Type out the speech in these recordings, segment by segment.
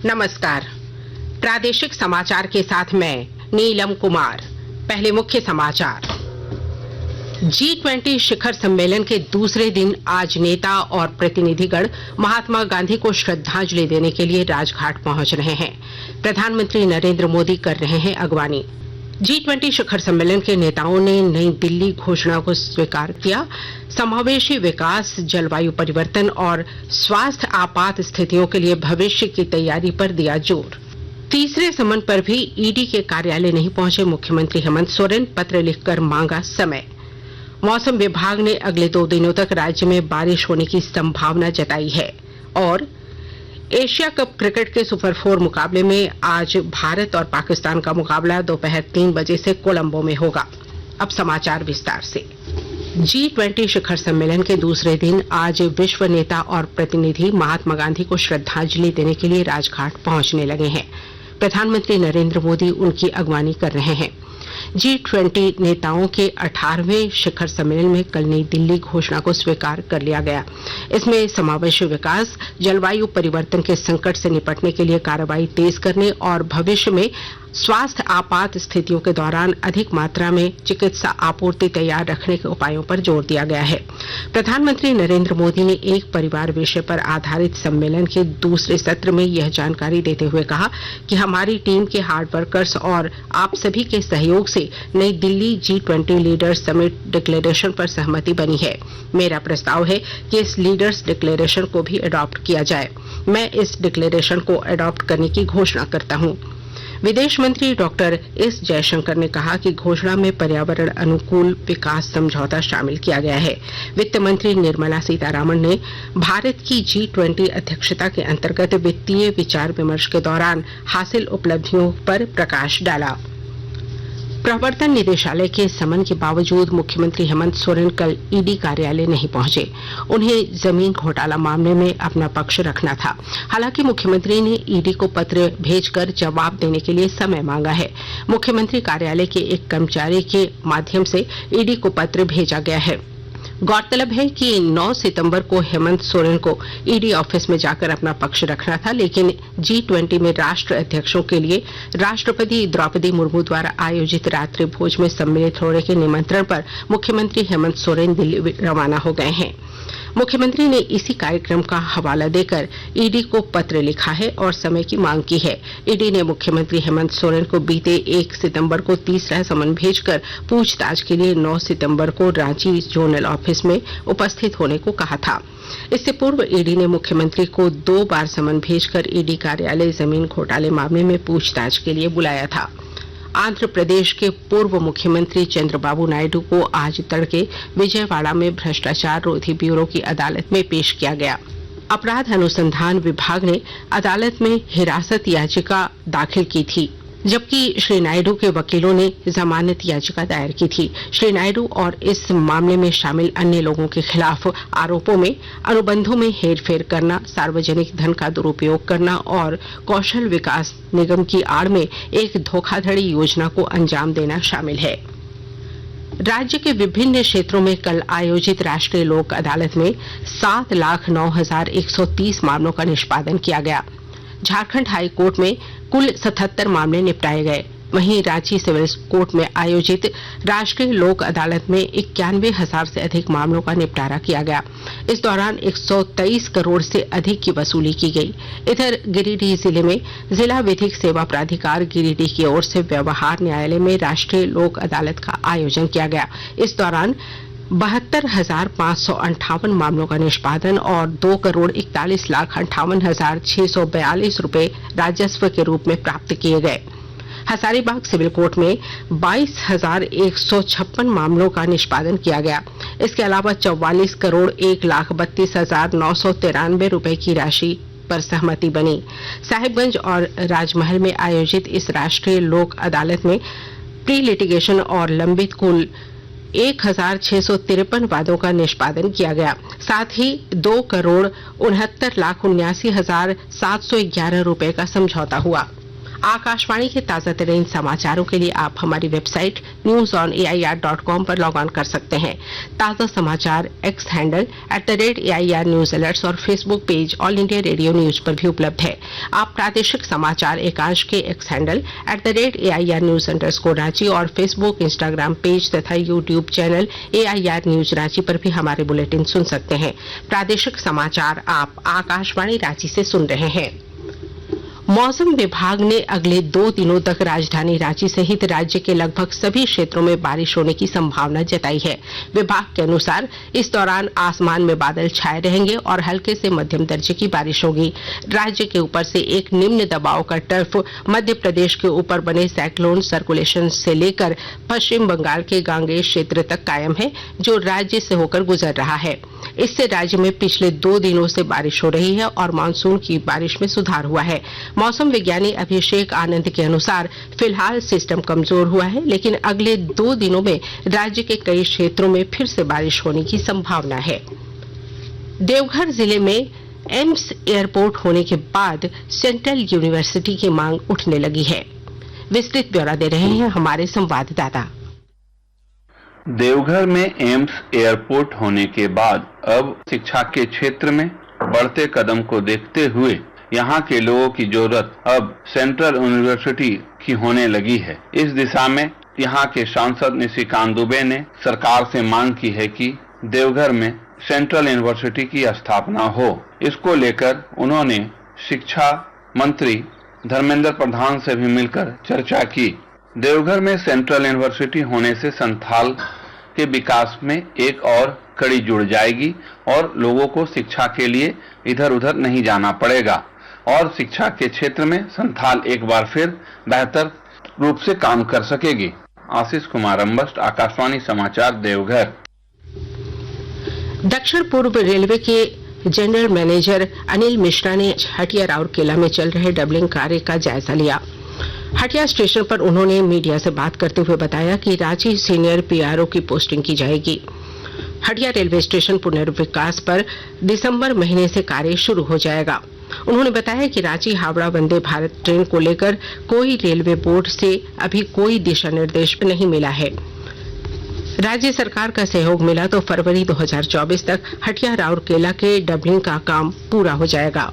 नमस्कार। प्रादेशिक समाचार के साथ मैं नीलम कुमार। पहले मुख्य समाचार। G20 शिखर सम्मेलन के दूसरे दिन आज नेता और प्रतिनिधिगण महात्मा गांधी को श्रद्धांजलि देने के लिए राजघाट पहुंच रहे हैं। प्रधानमंत्री नरेंद्र मोदी कर रहे हैं अगवानी। G20 शिखर सम्मेलन के नेताओं ने नई दिल्ली घोषणा को स्वीकार किया। समावेशी विकास, जलवायु परिवर्तन और स्वास्थ्य आपात स्थितियों के लिए भविष्य की तैयारी पर दिया जोर। तीसरे समन पर भी ईडी के कार्यालय नहीं पहुंचे मुख्यमंत्री हेमंत सोरेन, पत्र लिखकर मांगा समय। मौसम विभाग ने अगले 2 दिनों तक राज्य में बारिश होने की संभावना जताई है। और एशिया कप क्रिकेट के सुपर 4 मुकाबले में आज भारत और पाकिस्तान का मुकाबला दोपहर 3 बजे से कोलंबो में होगा। अब समाचार विस्तार से। G20 शिखर सम्मेलन के दूसरे दिन आज विश्व नेता और प्रतिनिधि महात्मा गांधी को श्रद्धांजलि देने के लिए राजघाट पहुंचने लगे हैं। प्रधानमंत्री नरेंद्र मोदी उनकी अगवानी कर रहे हैं। G20 नेताओं के 18वें शिखर सम्मेलन में कल नई दिल्ली घोषणा को स्वीकार कर लिया गया। इसमें समावेशी विकास, जलवायु परिवर्तन के संकट से निपटने के लिए कार्रवाई तेज करने और भविष्य में स्वास्थ्य आपात स्थितियों के दौरान अधिक मात्रा में चिकित्सा आपूर्ति तैयार रखने के उपायों पर जोर दिया गया है। प्रधानमंत्री नरेंद्र मोदी ने एक परिवार विषय पर आधारित सम्मेलन के दूसरे सत्र में यह जानकारी देते हुए कहा कि हमारी टीम के हार्ड वर्कर्स और आप सभी के सहयोग से नई Delhi G20 leaders summit declaration पर सहमति बनी है। मेरा प्रस्ताव है कि इस लीडर्स डिक्लेरेशन को भी अडॉप्ट किया जाए। मैं इस डिक्लेरेशन को अडॉप्ट करने की घोषणा करता हूं। विदेश मंत्री डॉक्टर एस जयशंकर ने कहा कि घोषणा में पर्यावरण अनुकूल विकास समझौता शामिल किया गया है। वित्त मंत्री निर्मला सीतारामन ने भारत की G20 अध्यक्षता के अंतर्गत वित्तीय विचार विमर्श के दौरान हासिल उपलब्धियों पर प्रकाश डाला। प्रवर्तन निदेशालय के समन के बावजूद मुख्यमंत्री हेमंत सोरेन कल ईडी कार्यालय नहीं पहुंचे। उन्हें जमीन घोटाला मामले में अपना पक्ष रखना था। हालांकि मुख्यमंत्री ने ईडी को पत्र भेजकर जवाब देने के लिए समय मांगा है। मुख्यमंत्री कार्यालय के एक कर्मचारी के माध्यम से ईडी को पत्र भेजा गया है। गौरतलब है कि 9 सितंबर को हेमंत सोरेन को ईडी ऑफिस में जाकर अपना पक्ष रखना था, लेकिन G20 में राष्ट्र अध्यक्षों के लिए राष्ट्रपति द्रौपदी मुर्मू द्वारा आयोजित रात्रि भोज में सम्मिलित होने के निमंत्रण पर मुख्यमंत्री हेमंत सोरेन दिल्ली रवाना हो गए हैं। मुख्यमंत्री ने इसी कार्यक्रम का हवाला देकर ईडी को पत्र लिखा है और समय की मांग की है। ईडी ने मुख्यमंत्री हेमंत सोरेन को बीते 1 सितंबर को तीसरा समन भेजकर पूछताछ के लिए 9 सितंबर को रांची जोनल ऑफिस में उपस्थित होने को कहा था। इससे पूर्व ईडी ने मुख्यमंत्री को 2 बार समन भेजकर ईडी कार्यालय जमीन घोटाले मामले में पूछताछ के लिए बुलाया था। आंध्र प्रदेश के पूर्व मुख्यमंत्री चंद्रबाबू नायडू को आज तड़के विजयवाड़ा में भ्रष्टाचार रोधी ब्यूरो की अदालत में पेश किया गया। अपराध अनुसंधान विभाग ने अदालत में हिरासत याचिका दाखिल की थी, जबकि श्री नायडू के वकीलों ने जमानत याचिका दायर की थी। श्री नायडू और इस मामले में शामिल अन्य लोगों के खिलाफ आरोपों में अनुबंधों में हेरफेर करना, सार्वजनिक धन का दुरुपयोग करना और कौशल विकास निगम की आड़ में एक धोखाधड़ी योजना को अंजाम देना शामिल है। राज्य के विभिन्न क्षेत्रों में कल आयोजित राष्ट्रीय लोक अदालत में 7,09,130 मामलों का निष्पादन किया गया। झारखंड हाई कोर्ट में कुल 77 मामले निपटाए गए। वहीं रांची सिविल कोर्ट में आयोजित राष्ट्रीय लोक अदालत में 91,000 से अधिक मामलों का निपटारा किया गया। इस दौरान 123 करोड़ से अधिक की वसूली की गई। इधर गिरिडीह जिले में जिला विधिक सेवा प्राधिकार गिरिडीह की ओर से व्यवहार न्यायालय में राष्ट्रीय लोक अदालत का आयोजन किया गया। इस दौरान 72,558 मामलों का निष्पादन और 2,41,58,642 रुपए राजस्व के रूप में प्राप्त किए गए। हजारीबाग सिविल कोर्ट में 22,156 मामलों का निष्पादन किया गया। इसके अलावा 44,01,32,993 रुपए की राशि पर सहमति बनी। साहिबगंज और राजमहल में आयोजित इस राष्ट्रीय लोक अदालत में प्री लिटिगेशन और लंबित कुल 1,653 वादों का निष्पादन किया गया। साथ ही 2,69,79,711 रुपए का समझौता हुआ। आकाशवाणी के ताजा तरीन समाचारों के लिए आप हमारी वेबसाइट newsonair.com पर लॉग ऑन कर सकते हैं। ताजा समाचार X handle @AIR news alerts और Facebook page All India Radio news पर भी उपलब्ध है। आप प्रादेशिक समाचार एकांश के X handle @AIR news _Ranchi और फेसबुक, इंस्टाग्राम पेज तथा YouTube channel AIR news Ranchi पर भी हमारे बुलेटिन सुन सकते हैं। प्रादेशिक समाचार आप आकाशवाणी रांची से सुन रहे हैं। मौसम विभाग ने अगले 2 दिनों तक राजधानी रांची सहित राज्य के लगभग सभी क्षेत्रों में बारिश होने की संभावना जताई है। विभाग के अनुसार इस दौरान आसमान में बादल छाए रहेंगे और हल्के से मध्यम दर्जे की बारिश होगी। राज्य के ऊपर से एक निम्न दबाव का टर्फ मध्य प्रदेश के ऊपर बने साइक्लोन सर्कुलेशन से लेकर पश्चिम बंगाल के गांगेय क्षेत्र तक कायम है, जो राज्य से होकर गुजर रहा है। इससे राज्य में पिछले 2 दिनों से बारिश हो रही है और मानसून की बारिश में सुधार हुआ है। मौसम विज्ञानी अभिषेक आनंद के अनुसार फिलहाल सिस्टम कमजोर हुआ है, लेकिन अगले 2 दिनों में राज्य के कई क्षेत्रों में फिर से बारिश होने की संभावना है। देवघर जिले में एम्स एयरपोर्ट होने के बाद सेंट्रल यूनिवर्सिटी की मांग उठने लगी है। विस्तृत ब्यौरा दे रहे हैं हमारे संवाददाता। देवघर में एम्स एयरपोर्ट होने के बाद अब शिक्षा के क्षेत्र में बढ़ते कदम को देखते हुए यहाँ के लोगों की जरूरत अब सेंट्रल यूनिवर्सिटी की होने लगी है। इस दिशा में यहाँ के सांसद निशिकांत दुबे ने सरकार से मांग की है कि देवघर में सेंट्रल यूनिवर्सिटी की स्थापना हो। इसको लेकर उन्होंने शिक्षा मंत्री धर्मेंद्र प्रधान से भी मिलकर चर्चा की। देवघर में सेंट्रल यूनिवर्सिटी होने से संथाल के विकास में एक और कड़ी जुड़ जाएगी और लोगों को शिक्षा के लिए इधर उधर नहीं जाना पड़ेगा और शिक्षा के क्षेत्र में संथाल एक बार फिर बेहतर रूप से काम कर सकेगी। आशीष कुमार अम्बस्ट, आकाशवाणी समाचार, देवघर। दक्षिण पूर्व रेलवे के जनरल मैनेजर अनिल मिश्रा ने हटिया राउरकेला में चल रहे डबलिंग कार्य का जायजा लिया। हटिया स्टेशन पर उन्होंने मीडिया से बात करते हुए बताया कि रांची सीनियर PRO की पोस्टिंग की जाएगी। हटिया रेलवे स्टेशन पुनर्विकास पर दिसंबर महीने से कार्य शुरू हो जाएगा। उन्होंने बताया कि रांची हावड़ा वंदे भारत ट्रेन को लेकर कोई रेलवे बोर्ड से अभी कोई दिशा निर्देश नहीं मिला है। राज्य सरकार का सहयोग मिला तो फरवरी 2024 तक हटिया राउरकेला के डबलिंग का काम पूरा हो जाएगा।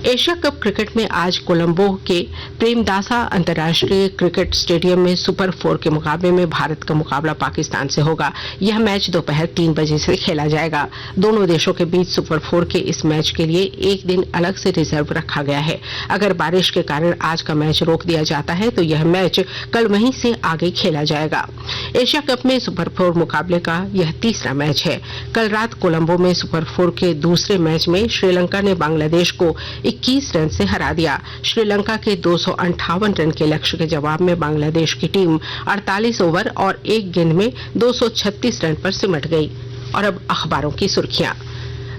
एशिया कप क्रिकेट में आज कोलंबो के प्रेमदासा अंतर्राष्ट्रीय क्रिकेट स्टेडियम में सुपर 4 के मुकाबले में भारत का मुकाबला पाकिस्तान से होगा। यह मैच दोपहर 3 बजे से खेला जाएगा। दोनों देशों के बीच सुपर 4 के इस मैच के लिए एक दिन अलग से रिजर्व रखा गया है। अगर बारिश के कारण आज का मैच रोक दिया जाता है तो यह मैच कल वहीं से आगे खेला जाएगा। एशिया कप में सुपर 4 मुकाबले का यह तीसरा मैच है। कल रात कोलंबो में सुपर 4 के दूसरे मैच में श्रीलंका ने बांग्लादेश को 21 रन से हरा दिया। श्रीलंका के 258 रन के लक्ष्य के जवाब में बांग्लादेश की टीम 48 ओवर और 1 गेंद में 236 रन पर सिमट गई। और अब अखबारों की सुर्खियां।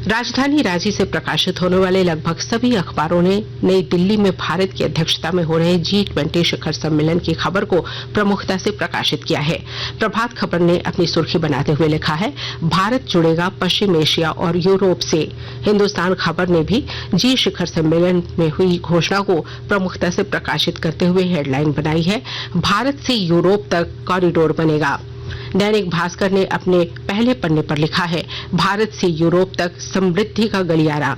राजधानी रांची से प्रकाशित होने वाले लगभग सभी अखबारों ने नई दिल्ली में भारत की अध्यक्षता में हो रहे G20 शिखर सम्मेलन की खबर को प्रमुखता से प्रकाशित किया है। प्रभात खबर ने अपनी सुर्खी बनाते हुए लिखा है, भारत जुड़ेगा पश्चिम एशिया और यूरोप से। हिंदुस्तान खबर ने भी G शिखर सम्मेलन में हुई घोषणा को प्रमुखता से प्रकाशित करते हुए हेडलाइन बनाई है, भारत से यूरोप तक कॉरिडोर बनेगा। दैनिक भास्कर ने अपने पहले पन्ने पर लिखा है, भारत से यूरोप तक समृद्धि का गलियारा।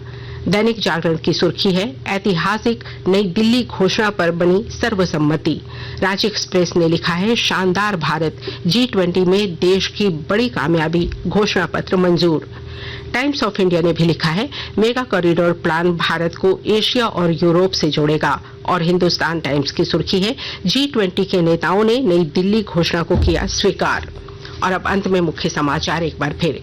दैनिक जागरण की सुर्खी है, ऐतिहासिक नई दिल्ली घोषणा पर बनी सर्वसम्मति। रांची एक्सप्रेस ने लिखा है, शानदार भारत, G20 में देश की बड़ी कामयाबी, घोषणा पत्र मंजूर। टाइम्स ऑफ इंडिया ने भी लिखा है, मेगा कॉरिडोर प्लान भारत को एशिया और यूरोप से जोड़ेगा। और हिंदुस्तान टाइम्स की सुर्खी है, G20 के नेताओं ने नई दिल्ली घोषणा को किया स्वीकार। और अब अंत में मुख्य समाचार एक बार फिर।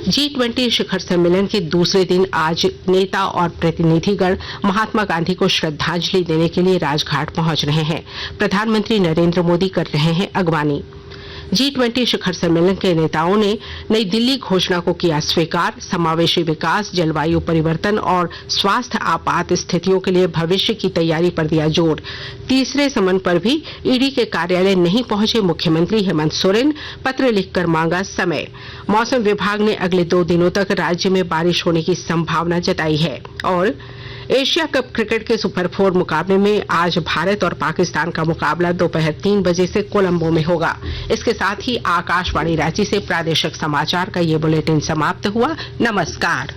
G20 शिखर सम्मेलन के दूसरे दिन आज नेता और प्रतिनिधिगण महात्मा गांधी को श्रद्धांजलि देने के लिए राजघाट पहुंच रहे हैं। प्रधानमंत्री नरेंद्र मोदी कर रहे हैं अगवानी। G20 शिखर सम्मेलन के नेताओं ने नई दिल्ली घोषणा को किया स्वीकार। समावेशी विकास, जलवायु परिवर्तन और स्वास्थ्य आपात स्थितियों के लिए भविष्य की तैयारी पर दिया जोर। तीसरे समन पर भी ईडी के कार्यालय नहीं पहुंचे मुख्यमंत्री हेमंत सोरेन, पत्र लिखकर मांगा समय। मौसम विभाग ने अगले 2 दिनों तक राज्य में बारिश होने की संभावना जताई है। और एशिया कप क्रिकेट के सुपर 4 मुकाबले में आज भारत और पाकिस्तान का मुकाबला दोपहर 3 बजे से कोलंबो में होगा। इसके साथ ही आकाशवाणी रांची से प्रादेशिक समाचार का ये बुलेटिन समाप्त हुआ। नमस्कार।